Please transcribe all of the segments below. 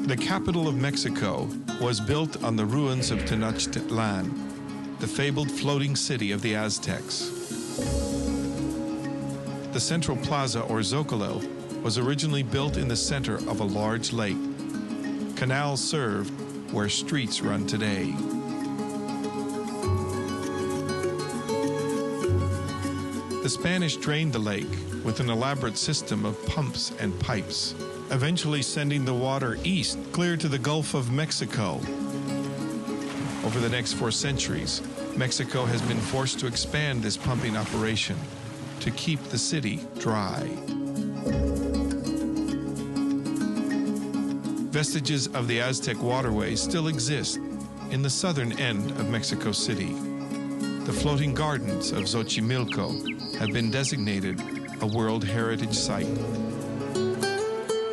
The capital of Mexico was built on the ruins of Tenochtitlan, the fabled floating city of the Aztecs. The central plaza, or Zocalo, was originally built in the center of a large lake. Canals served where streets run today. The Spanish drained the lake with an elaborate system of pumps and pipes, eventually sending the water east clear to the Gulf of Mexico. Over the next 4 centuries, Mexico has been forced to expand this pumping operation to keep the city dry. Vestiges of the Aztec waterway still exist in the southern end of Mexico City. The floating gardens of Xochimilco have been designated a World Heritage Site.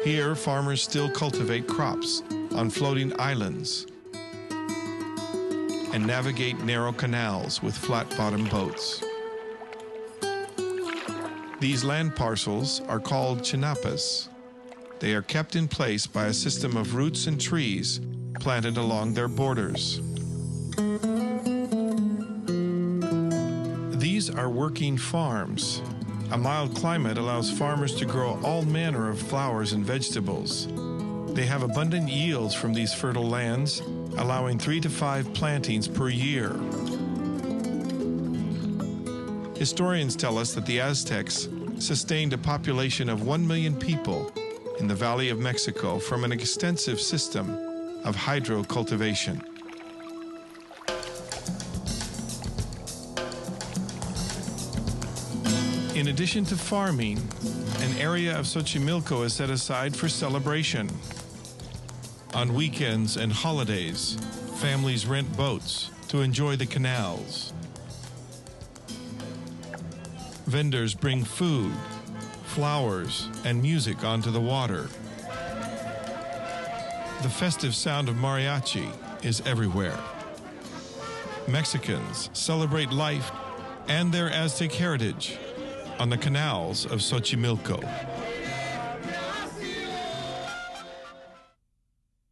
Here, farmers still cultivate crops on floating islands and navigate narrow canals with flat-bottom boats. These land parcels are called chinapas. They are kept in place by a system of roots and trees planted along their borders. These are working farms. A mild climate allows farmers to grow all manner of flowers and vegetables. They have abundant yields from these fertile lands, allowing 3 to 5 plantings per year. Historians tell us that the Aztecs sustained a population of 1 million people in the Valley of Mexico from an extensive system of hydro-cultivation. In addition to farming, an area of Xochimilco is set aside for celebration. On weekends and holidays, families rent boats to enjoy the canals. Vendors bring food, flowers, and music onto the water. The festive sound of mariachi is everywhere. Mexicans celebrate life and their Aztec heritage on the canals of Xochimilco.